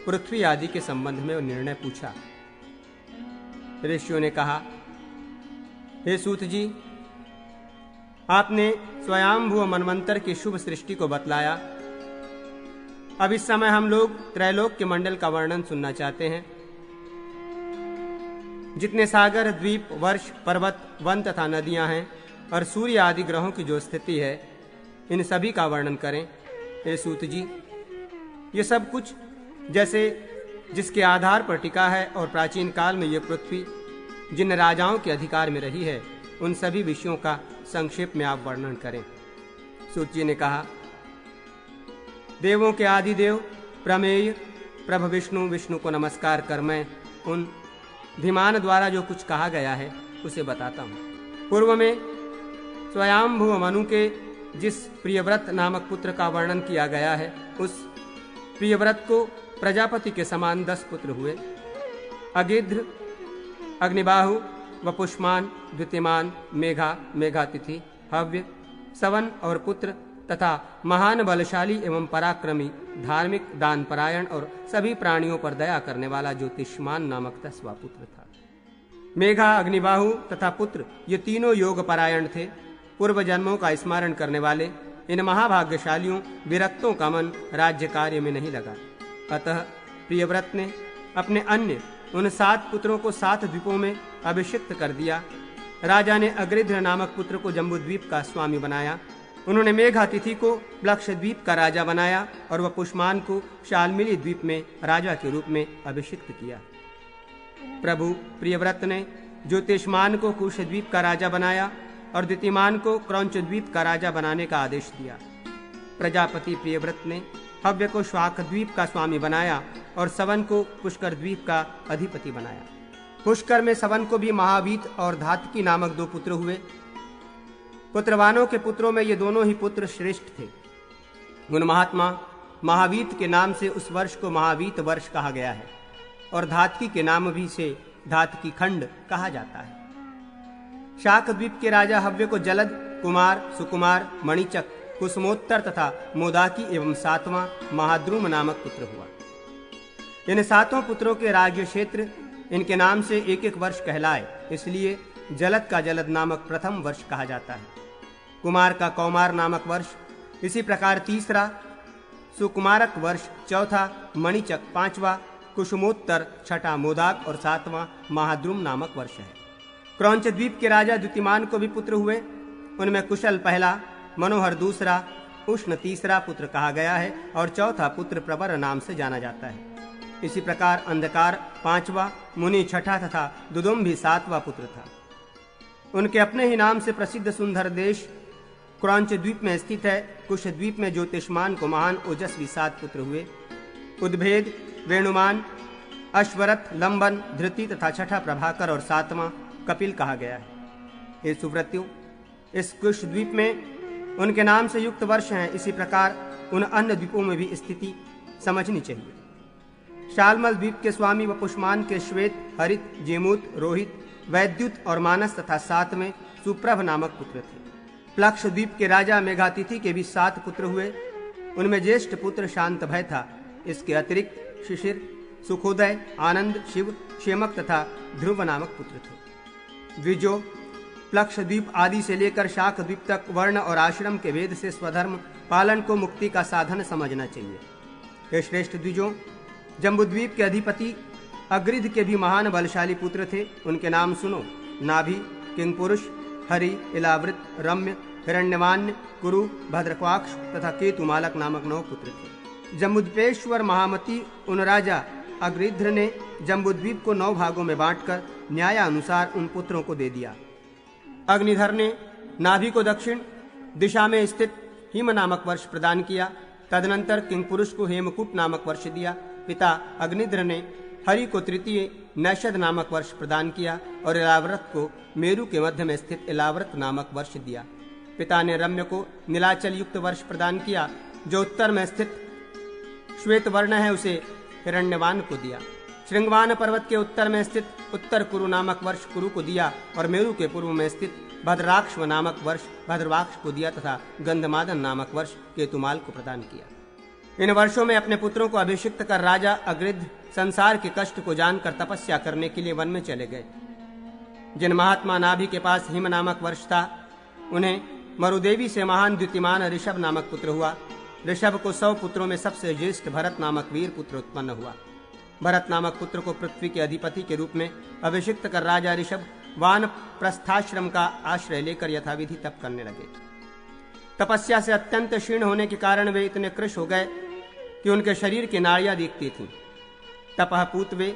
पृथ्वी आदि के संबंध में निर्णय पूछा। ऋषियों ने कहा, हे सूत जी, आपने स्वयंभू मनवंतर की शुभ सृष्टि को बतलाया। अब इस समय हम लोग त्रैलोक के मंडल का वर्णन सुनना चाहते हैं। जितने सागर, द्वीप, वर्ष, पर्वत, वन तथा नदियां हैं और सूर्य आदि ग्रहों की जो स्थिति है इन सभी का वर्णन करें। हे सूत जी, ये सब कुछ जैसे जिसके आधार पर टिका है और प्राचीन काल में ये पृथ्वी जिन राजाओं के अधिकार में रही है उन सभी विषयों का संक्षेप में आप वर्णन करें। सूत जी ने कहा, देवों के आदि देव प्रमेय प्रभ विष्णु, विष्णु को नमस्कार कर मैं उन धीमान द्वारा जो कुछ कहा गया है उसे बताता हूँ। पूर्व में स्वयंभू मनु के जिस प्रियव्रत नामक पुत्र का वर्णन किया गया है उस प्रियव्रत को प्रजापति के समान 10 पुत्र हुए। अगिध्र, अग्निबाहु, वपुष्मान, द्वितीमान, मेघा, मेघातिथि, हव्य, सवन और पुत्र तथा महान बलशाली एवं पराक्रमी, धार्मिक, दान परायण और सभी प्राणियों पर दया करने वाला ज्योतिष्मान नामक 10वां पुत्र था। मेघा, अग्निबाहु तथा पुत्र ये तीनों योग परायण थे। पूर्व जन्मों का स्मरण करने वाले इन महाभाग्यशालियों विरक्तों का मन राज्य कार्य में नहीं लगा। अतः प्रियव्रत ने अपने अन्य उन 7 पुत्रों को 7 द्वीपों में अभिषिक्त कर दिया। राजा ने अग्रिध्र नामक पुत्र को जम्बूद्वीप का स्वामी बनाया। उन्होंने मेघातिथि को लक्षद्वीप का राजा बनाया और वह पुष्मान को शाल्मली द्वीप में राजा के रूप में अभिषिक्त किया। प्रभु प्रियव्रत ने ज्योतिष्मान को कुशद्वीप का राजा बनाया और द्वितीमान को क्रौंचद्वीप का राजा बनाने का आदेश दिया। प्रजापति प्रियव्रत ने हव्य को श्वाकद्वीप का स्वामी बनाया और सवन को पुष्कर द्वीप का अधिपति बनाया। पुष्कर में सवन को भी महावीत और धातकी नामक 2 पुत्र हुए। पुत्रवानों के पुत्रों में ये दोनों ही पुत्र श्रेष्ठ थे। उन महात्मा महावीत के नाम से उस वर्ष को महावीत वर्ष कहा गया है और धातकी के नाम भी से धातकी खंड कहा जाता है। शाकद्वीप के राजा हव्य को जलद, कुमार, सुकुमार, मणिचक, कुसुमोत्तर तथा मोदाकी एवं 7वां महाद्रुम नामक पुत्र हुआ। इन 7 पुत्रों के राज्य क्षेत्र इनके नाम से 1-1 वर्ष कहलाए, इसलिए जलद का जलद नामक प्रथम वर्ष कहा जाता है। कुमार का कौमार नामक वर्ष, इसी प्रकार तीसरा सुकुमारक वर्ष, चौथा मणिचक, 5वां कुसुमोत्तर, 6ठा मोदाक और 7वां महाद्रुम नामक वर्ष है। क्रौंच द्वीप के राजा द्युतिमान को भी पुत्र हुए। उनमें कुशल पहला, मनोहर दूसरा, उष्ण तीसरा पुत्र कहा गया है और चौथा पुत्र प्रवर नाम से जाना जाता है। इसी प्रकार अंधकार 5वां, मुनि 6ठा तथा दुदुम्भी 7वां पुत्र था। उनके अपने ही नाम से प्रसिद्ध सुंदर देश क्रौंच द्वीप में स्थित है। कुश द्वीप में ज्योतिष्मान को महान ओजस्वी 7 पुत्र हुए। उद्भेद, वेणुमान, अश्वरथ, लंबन, धृति तथा 6ठा प्रभाकर और 7वां कपिल कहा गया है। ये सुव्रत्यों, इस कुश द्वीप में उनके नाम से युक्त वर्ष हैं। इसी प्रकार उन अन्य द्वीपों में भी स्थिति समझनी चाहिए। शालमल द्वीप के स्वामी व पुष्मान के श्वेत, हरित, जेमूत, रोहित, वैद्युत और मानस तथा 7वें सुप्रभ नामक पुत्र थे। प्लक्ष द्वीप के राजा मेघातिथि के भी 7 पुत्र हुए। उनमें ज्येष्ठ पुत्र शांत भय था। इसके अतिरिक्त शिशिर, सुखोदय, आनंद, शिव, क्षेमक तथा ध्रुव नामक पुत्र थे। द्विजो, प्लक्ष द्वीप आदि से लेकर शाक द्वीप तक वर्ण और आश्रम के भेद से स्वधर्म पालन को मुक्ति का साधन समझना चाहिए। ये श्रेष्ठ द्विजों, जम्बूद्वीप के अधिपति अग्रिध के भी महान बलशाली पुत्र थे। उनके नाम सुनो: नाभि, किंगपुरुष, हरि, इलावृत, रम्य, हिरण्यमान्य, कुरु, भद्रक्वाक्ष तथा केतुमालक नामक 9 पुत्र थे। जम्बूद्वीपेश्वर महामती उन राजा अग्रिध्र ने जम्बूद्वीप को 9 भागों में बांटकर न्यायानुसार उन पुत्रों को दे दिया। अग्निधर ने नाभि को दक्षिण दिशा में स्थित हिम नामक वर्ष प्रदान किया। तदनंतर किंगपुरुष को हेमकूट नामक वर्ष दिया। पिता अग्निध्र ने हरि को तृतीय नैषद नामक वर्ष प्रदान किया और इलाव्रत को मेरु के मध्य में स्थित इलाव्रत नामक वर्ष दिया। पिता ने रम्य को नीलाचल युक्त वर्ष प्रदान किया। जो उत्तर में स्थित श्वेत वर्ण है उसे हिरण्यवान को दिया। श्रृंगवान पर्वत के उत्तर में स्थित उत्तर कुरु नामक वर्ष कुरु को दिया और मेरु के पूर्व में स्थित भद्राक्ष नामक वर्ष भद्रवाक्ष को दिया तथा गंधमादन नामक वर्ष केतुमाल को प्रदान किया। इन वर्षों में अपने पुत्रों को अभिषिक्त कर राजा अग्रिध संसार के कष्ट को जानकर तपस्या करने के लिए वन में चले गए। जिन महात्मा नाभि के पास हिम नामक वर्ष था, उन्हें मरुदेवी से महान द्युतिमान ऋषभ नामक पुत्र हुआ। ऋषभ को 100 पुत्रों में सबसे ज्येष्ठ भरत नामक वीर पुत्र उत्पन्न हुआ। भरत नामक पुत्र को पृथ्वी के अधिपति के रूप में अभिषिक्त कर राजा ऋषभ वान प्रस्थाश्रम का आश्रय लेकर यथाविधि तप करने लगे। तपस्या से अत्यंत क्षीण होने के कारण वे इतने कृश हो गए कि उनके शरीर की नाड़ियां दिखती थीं। तपःपूत वे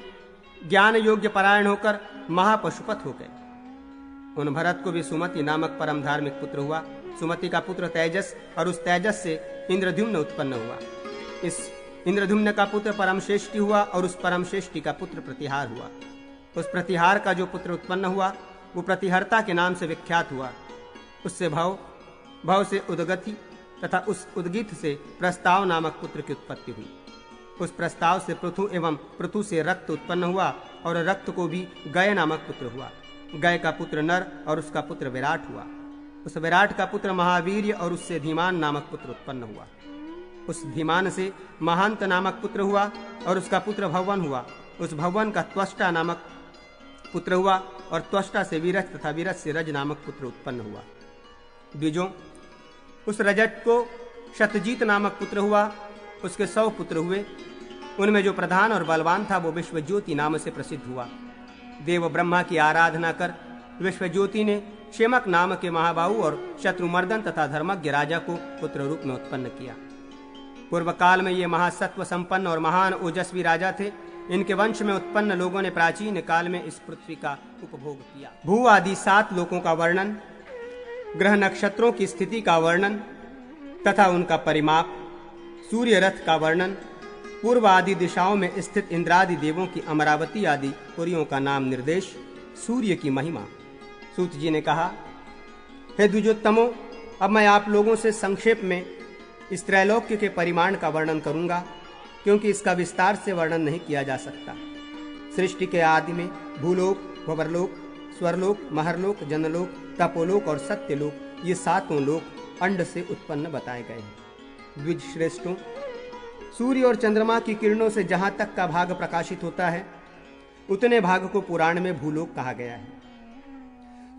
ज्ञान योग्य परायण होकर महापशुपत हो गए। उन भरत को भी सुमति नामक परम धार्मिक पुत्र हुआ। सुमति का पुत्र तेजस और उस तेजस से इंद्रद्युम्न उत्पन्न हुआ। इस इंद्रद्युम्न का पुत्र परमश्रेष्ठी हुआ और उस परमश्रेष्ठी का पुत्र प्रतिहार हुआ। उस प्रतिहार का जो पुत्र उत्पन्न हुआ वो प्रतिहर्ता के नाम से विख्यात हुआ। उससे भव, भव से उदगति तथा उस उद्गीत से प्रस्ताव नामक पुत्र की उत्पत्ति हुई। उस प्रस्ताव से पृथु एवं पृथु से रक्त उत्पन्न हुआ और रक्त को भी गय नामक पुत्र हुआ। गय का पुत्र नर और उसका पुत्र विराट हुआ। उस विराट का पुत्र महावीर्य और उससे धीमान नामक पुत्र उत्पन्न हुआ। उस धीमान से महांत नामक पुत्र हुआ और उसका पुत्र भवन हुआ। उस भवन का त्वष्टा नामक पुत्र हुआ और त्वष्टा से वीरज तथा वीरज से रज नामक पुत्र उत्पन्न हुआ। द्विजों, उस रजत को शतजीत नामक पुत्र हुआ। उसके 100 पुत्र हुए। उनमें जो प्रधान और बलवान था वो विश्वज्योति नाम से प्रसिद्ध हुआ। देव ब्रह्मा की आराधना कर विश्वज्योति ने क्षेमक नाम के महाबाहु और शत्रुमर्दन तथा धर्मज्ञ राजा को पुत्र रूप में उत्पन्न किया। पूर्व काल में ये महासत्व संपन्न और महान ओजस्वी राजा थे। इनके वंश में उत्पन्न लोगों ने प्राचीन काल में इस पृथ्वी का उपभोग किया। भू आदि 7 लोकों का वर्णन, ग्रह नक्षत्रों की स्थिति का वर्णन तथा उनका परिमाप, सूर्य रथ का वर्णन, पूर्व आदि दिशाओं में स्थित इंद्रादि देवों की अमरावती आदि पुरियों का नाम निर्देश, सूर्य की महिमा। सूत जी ने कहा, हे द्विजोत्तमों, अब मैं आप लोगों से संक्षेप में इस त्रैलोक्य के परिमाण का वर्णन करूंगा, क्योंकि इसका विस्तार से वर्णन नहीं किया जा सकता। सृष्टि के आदि में भूलोक, भंवरलोक, स्वरलोक, महरलोक, जनलोक, तपोलोक और सत्यलोक, ये 7 लोक अंड से उत्पन्न बताए गए हैं। द्विज श्रेष्ठों, सूर्य और चंद्रमा की किरणों से जहां तक का भाग प्रकाशित होता है, उतने भाग को पुराण में भूलोक कहा गया है।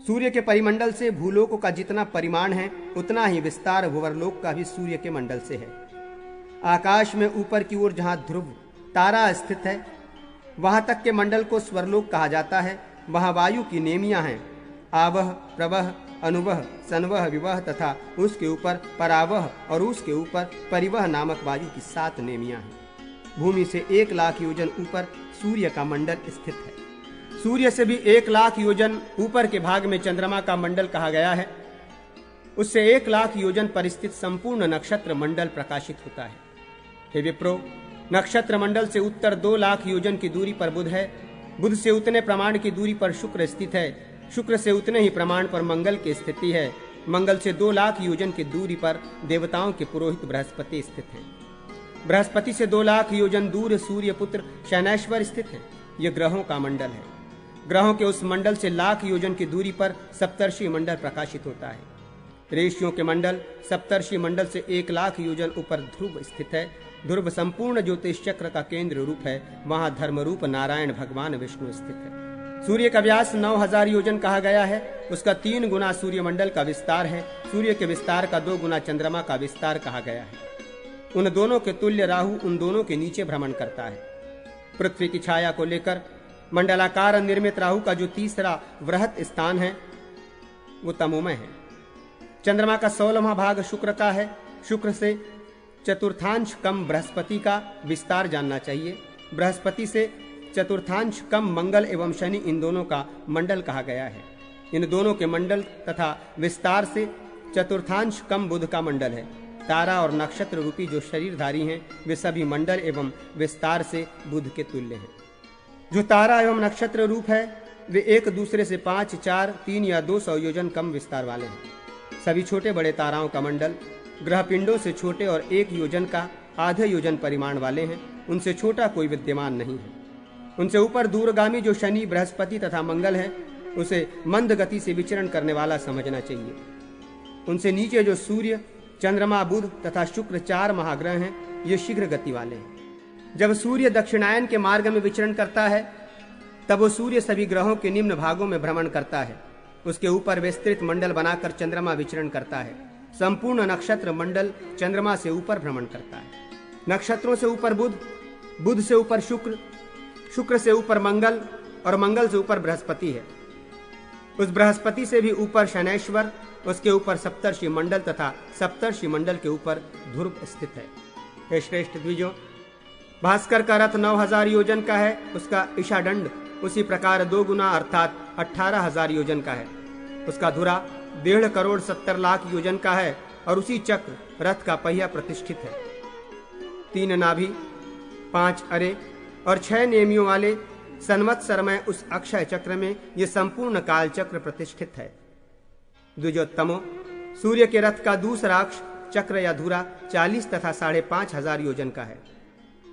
सूर्य के परिमंडल से भूलोक का जितना परिमाण है, उतना ही विस्तार भुवरलोक का भी सूर्य के मंडल से है। आकाश में ऊपर की ओर जहां ध्रुव तारा स्थित है, वहां तक के मंडल को स्वरलोक कहा जाता है। वहां वायु की नेमियां हैं, आवह, प्रवह, अनुवह, सनवह, विवह तथा उसके ऊपर परावह और उसके ऊपर परिवह नामक वायु की 7 नेमियां हैं। भूमि से 1 लाख योजन ऊपर सूर्य का मंडल स्थित है। सूर्य से भी 1 लाख योजन ऊपर के भाग में चंद्रमा का मंडल कहा गया है। उससे 1 लाख योजन पर स्थित संपूर्ण नक्षत्र मंडल प्रकाशित होता है। हे विप्रो, नक्षत्र मंडल से उत्तर 2 लाख योजन की दूरी पर बुध है। बुध से उतने प्रमाण की दूरी पर शुक्र स्थित है। शुक्र से उतने ही प्रमाण पर मंगल की स्थिति है। मंगल से 2 लाख योजन की दूरी पर देवताओं के पुरोहित बृहस्पति स्थित हैं। बृहस्पति से 2 लाख योजन दूर सूर्य पुत्र शनैश्वर स्थित है। यह ग्रहों का मंडल है। ग्रहों के उस मंडल से लाख योजन की दूरी पर सप्तर्षि मंडल प्रकाशित होता है। ऋषियों के मंडल सप्तर्षि मंडल से 1 लाख योजन ऊपर ध्रुव स्थित है। ध्रुव संपूर्ण ज्योतिष चक्र का केंद्र रूप है। वहां धर्म रूप नारायण भगवान विष्णु स्थित है। सूर्य का व्यास 9000 योजन कहा गया है। उसका 3 गुना सूर्यमंडल का विस्तार है। सूर्य के विस्तार का 2 गुना चंद्रमा का विस्तार कहा गया है। उन दोनों के तुल्य राहु उन दोनों के नीचे भ्रमण करता है। पृथ्वी की छाया को लेकर मंडलाकार निर्मित राहु का जो तीसरा वृहत स्थान है, वो तमोमय है। चंद्रमा का 16वां भाग शुक्र का है। शुक्र से चतुर्थांश कम बृहस्पति का विस्तार जानना चाहिए। बृहस्पति से चतुर्थांश कम मंगल एवं शनि, इन दोनों का मंडल कहा गया है। इन दोनों के मंडल तथा विस्तार से चतुर्थांश कम बुध का मंडल है। तारा और नक्षत्र रूपी जो शरीरधारी हैं, वे सभी मंडल एवं विस्तार से बुध के तुल्य हैं। जो तारा एवं नक्षत्र रूप है, वे एक दूसरे से 5, 4, 3 या 200 योजन कम विस्तार वाले हैं। सभी छोटे बड़े ताराओं का मंडल ग्रह पिंडों से छोटे और 1 योजन का आधे योजन परिमाण वाले हैं। उनसे छोटा कोई विद्यमान नहीं है। उनसे ऊपर दूरगामी जो शनि, बृहस्पति तथा मंगल है, उसे मंद गति से विचरण करने वाला समझना चाहिए। उनसे नीचे जो सूर्य, चंद्रमा, बुध तथा शुक्र 4 महाग्रह हैं, ये शीघ्र गति वाले हैं। जब सूर्य दक्षिणायन के मार्ग में विचरण करता है, तब वो सूर्य सभी ग्रहों के निम्न भागों में भ्रमण करता है। उसके ऊपर विस्तृत मंडल बनाकर चंद्रमा विचरण करता है। संपूर्ण नक्षत्र मंडल चंद्रमा से ऊपर भ्रमण करता है। नक्षत्रों से ऊपर बुध, बुध से ऊपर शुक्र, शुक्र से ऊपर मंगल और मंगल से ऊपर बृहस्पति है। उस बृहस्पति से भी ऊपर शनैश्वर, उसके ऊपर सप्तर्षि मंडल तथा सप्तर्षि मंडल के ऊपर ध्रुव स्थित है। हे श्रेष्ठ द्विजों, भास्कर का रथ 9000 योजन का है। उसका ईशादंड उसी प्रकार 2 गुना अर्थात 18000 योजन का है। उसका धुरा 1.5 करोड़ 70 लाख योजन का है और उसी चक्र रथ का पहिया प्रतिष्ठित है। 3 नाभि, 5 अरे और 6 नेमियों वाले संवत्सर में उस अक्षय चक्र में ये संपूर्ण काल चक्र प्रतिष्ठित है। द्विजोत्तमों, सूर्य के रथ का दूसरा अक्ष चक्र या धुरा 40 तथा 5500 योजन का है।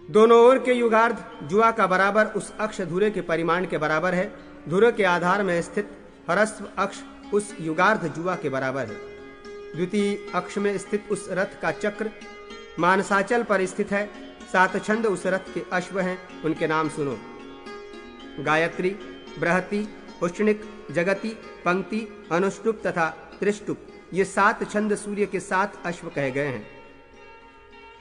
दोनों ओर के युगार्ध जुआ का बराबर उस अक्ष धुरे के परिमाण के बराबर है। धुरे के आधार में स्थित हरस्व अक्ष उस युगार्ध जुआ के बराबर है। द्वितीय अक्ष में स्थित उस रथ का चक्र मानसाचल पर स्थित है। 7 छंद उस रथ के अश्व हैं, उनके नाम सुनो। गायत्री, बृहति, उष्णिक, जगति, पंक्ति, अनुष्टुप तथा त्रिष्टुप, ये 7 छंद सूर्य के 7 अश्व कहे गए हैं।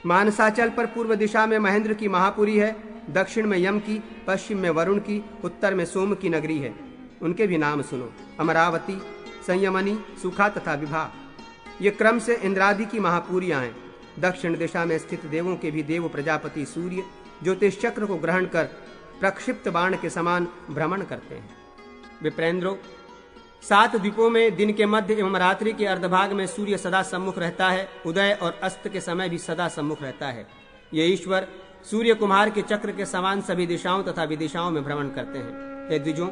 मानसाचल पर पूर्व दिशा में महेंद्र की महापुरी है, दक्षिण में यम की, पश्चिम में वरुण की, उत्तर में सोम की नगरी है। उनके भी नाम सुनो। अमरावती, संयमनी, सुखा तथा विभा, ये क्रम से इंद्रादि की महापुरियां हैं। दक्षिण दिशा में स्थित देवों के भी देव प्रजापति सूर्य ज्योतिष चक्र को ग्रहण कर प्रक्षिप्त बाण के समान भ्रमण करते हैं। विप्रेंद्रो, 7 द्वीपों में दिन के मध्य एवं रात्रि के अर्धभाग में सूर्य सदा सम्मुख रहता है। उदय और अस्त के समय भी सदा सम्मुख रहता है। ये ईश्वर सूर्य कुमार के चक्र के समान सभी दिशाओं तथा विदिशाओं में भ्रमण करते हैं। हे द्विजों,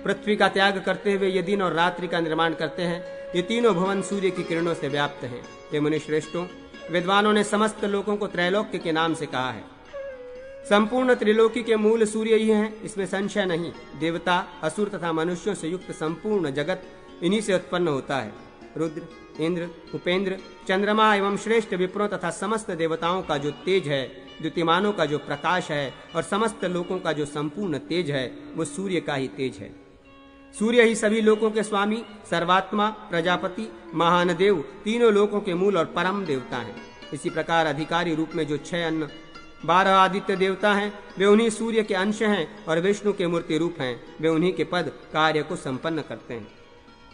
पृथ्वी का त्याग करते हुए ये दिन और रात्रि का निर्माण करते हैं। ये तीनों भवन सूर्य की किरणों से व्याप्त हैं। हे मुनिश्रेष्ठों, विद्वानों ने समस्त लोकों को त्रैलोक्य के नाम से कहा है। संपूर्ण त्रिलोकी के मूल सूर्य ही हैं, इसमें संशय नहीं। देवता, असुर तथा मनुष्यों से युक्त संपूर्ण जगत इन्हीं से उत्पन्न होता है। रुद्र, इंद्र, उपेंद्र, चंद्रमा एवं श्रेष्ठ विप्रों तथा समस्त देवताओं का जो तेज है, द्युतिमानों का जो प्रकाश है और समस्त लोकों का जो संपूर्ण तेज है, वो सूर्य का ही तेज है। सूर्य ही सभी लोकों के स्वामी, सर्वात्मा, प्रजापति, महान देव, तीनों लोकों के मूल और परम देवता हैं। इसी प्रकार अधिकारी रूप में जो 6 अन्न 12 आदित्य देवता हैं, वे उन्हीं सूर्य के अंश हैं और विष्णु के मूर्ति रूप हैं। वे उन्हीं के पद कार्य को संपन्न करते हैं।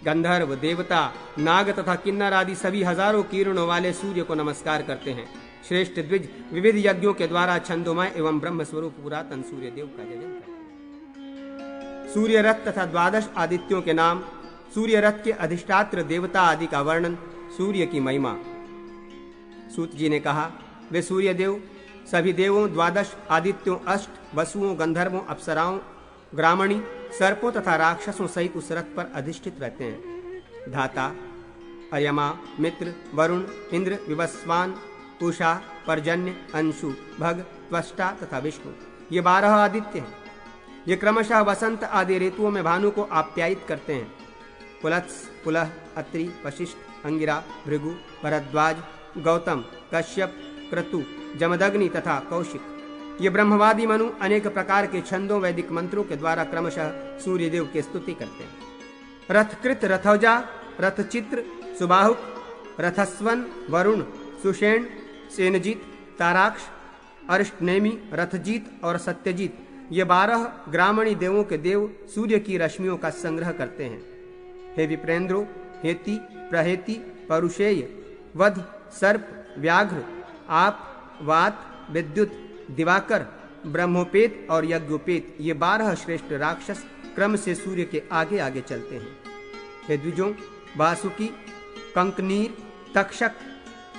गंधर्व, देवता, नाग तथा किन्नर आदि सभी हजारों किरणों वाले सूर्य को नमस्कार करते हैं। श्रेष्ठ द्विज विविध यज्ञों के द्वारा छंदोमय एवं ब्रह्म स्वरूप पुरातन सूर्य देव का जजन करते हैं। सूर्य रथ तथा 12 आदित्यों के नाम, सूर्य रथ के अधिष्ठात्र देवता आदि का वर्णन, सूर्य की महिमा। सूत जी ने कहा, वे सूर्य देव सभी देवों, 12 आदित्यों, अष्ट वसुओं, गंधर्वों, अप्सराओं, ग्रामणी, सर्पों तथा राक्षसों सहित उस रथ पर अधिष्ठित रहते हैं। धाता, अर्यमा, मित्र, वरुण, इंद्र, विवस्वान, उषा, पर्जन्य, अंशु, भग, त्वष्टा तथा विष्णु, ये 12 आदित्य हैं। ये क्रमशः वसंत आदि ऋतुओं में भानु को आप्यायित करते हैं। पुलत्स, पुलह, अत्रि, वशिष्ठ, अंगिरा, भृगु, भरद्वाज, गौतम, कश्यप, क्रतु, जमदग्नि तथा कौशिक, ये ब्रह्मवादी मनु अनेक प्रकार के छंदों वैदिक मंत्रों के द्वारा क्रमशः सूर्यदेव की स्तुति करते हैं। रथकृत, रथौजा, रथचित्र, सुबाहुक, रथस्वन, वरुण, सुषेण, सेनजीत, ताराक्ष, अरिष्टनेमी, रथजीत और सत्यजीत, ये 12 ग्रामणी देवों के देव सूर्य की रश्मियों का संग्रह करते हैं। हे विप्रेंद्रो, हेति, प्रहेति, परुषेय, वध, सर्प, व्याघ्र, आप, वात, विद्युत, दिवाकर, ब्रह्मोपेत और यज्ञोपेत, ये 12 श्रेष्ठ राक्षस क्रम से सूर्य के आगे आगे चलते हैं। हे द्विजों, वासुकी, कंकनीर, तक्षक,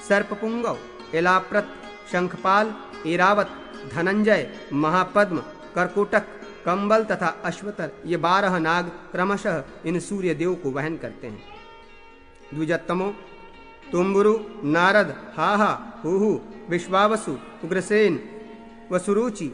सर्पपुंगव, एलाप्रत, शंखपाल, ऐरावत, धनंजय, महापद्म, करकोटक, कंबल तथा अश्वतर, ये 12 नाग क्रमशः इन सूर्य देव को वहन करते हैं। द्विजोत्तमों, तुम्बुरु, नारद, हाहा, हुहु, विश्वावसु, उग्रसेन, वसुरुचि,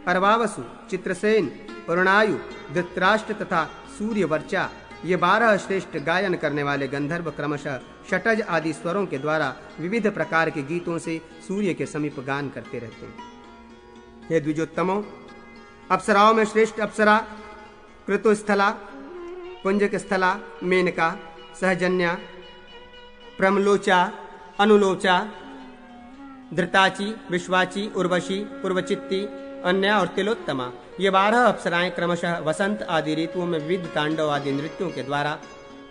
अर्वावसु, चित्रसेन, अरुणायु, धृतराष्ट्र तथा सूर्यवर्चा, ये 12 श्रेष्ठ गायन करने वाले गंधर्व क्रमशः षटज आदि स्वरों के द्वारा विविध प्रकार के गीतों से सूर्य के समीप गान करते रहते हैं। हे द्विजोत्तमों, अप्सराओं में श्रेष्ठ अप्सरा कृतुस्थला, पुंजक स्थला, मेनका, सहजन्या, प्रमलोचा, अनुलोचा, धृताची, विश्वाची, उर्वशी, पूर्वचित्ती, अन्या और तिलोत्तमा, ये 12 अप्सराएं क्रमशः वसंत आदि ऋतुओं में विविध तांडव आदि नृत्यों के द्वारा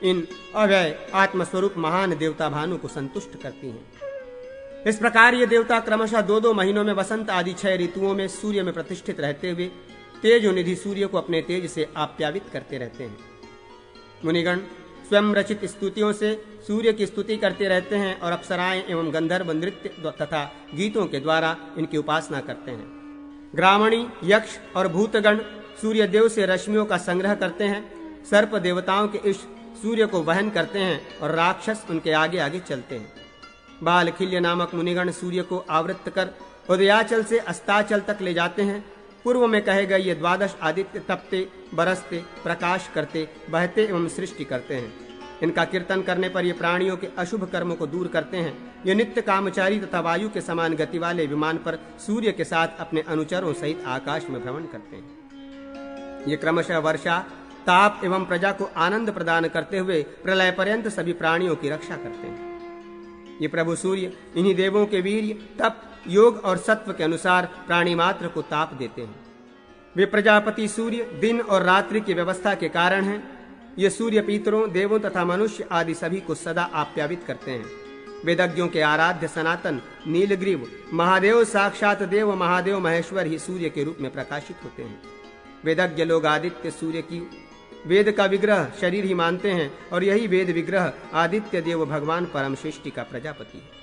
इन अव्यय आत्मस्वरूप महान देवता भानु को संतुष्ट करती हैं। इस प्रकार ये देवता क्रमशः 2-2 महीनों में वसंत आदि 6 ऋतुओं में सूर्य में प्रतिष्ठित रहते हुए तेजोनिधि सूर्य को अपने तेज से आप्यावित करते रहते हैं। मुनिगण स्वयं रचित स्तुतियों से सूर्य की स्तुति करते रहते हैं और अप्सराएं एवं गंधर्व नृत्य तथा गीतों के द्वारा इनकी उपासना करते हैं। ग्रामणी, यक्ष और भूतगण सूर्य देव से रश्मियों का संग्रह करते हैं। सर्प देवताओं के इस सूर्य को वहन करते हैं और राक्षस उनके आगे आगे चलते हैं। बालखिल्य नामक मुनिगण सूर्य को आवृत्त कर उदयाचल से अस्ताचल तक ले जाते हैं। पूर्व में कहे गए ये 12 आदित्य तपते, बरसते, प्रकाश करते, बहते एवं सृष्टि करते हैं। इनका कीर्तन करने पर ये प्राणियों के अशुभ कर्मों को दूर करते हैं। ये नित्य कामचारी तथा वायु के समान गति वाले विमान पर सूर्य के साथ अपने अनुचरों सहित आकाश में भ्रमण करते हैं। ये क्रमशः वर्षा, ताप एवं प्रजा को आनंद प्रदान करते हुए प्रलय पर्यंत सभी प्राणियों की रक्षा करते हैं। ये प्रभु सूर्य इन्हीं देवों के वीर्य, तप, योग और सत्व के अनुसार प्राणी मात्र को ताप देते हैं। वे प्रजापति सूर्य दिन और रात्रि की व्यवस्था के कारण हैं। ये सूर्य पितरों, देवों तथा मनुष्य आदि सभी को सदा आप्यायित करते हैं। वेदज्ञों के आराध्य सनातन नीलग्रीव महादेव साक्षात देव महादेव महेश्वर ही सूर्य के रूप में प्रकाशित होते हैं। वेदज्ञ लोग आदित्य सूर्य की वेद का विग्रह शरीर ही मानते हैं और यही वेद विग्रह आदित्य देव भगवान परम सृष्टि का प्रजापति है।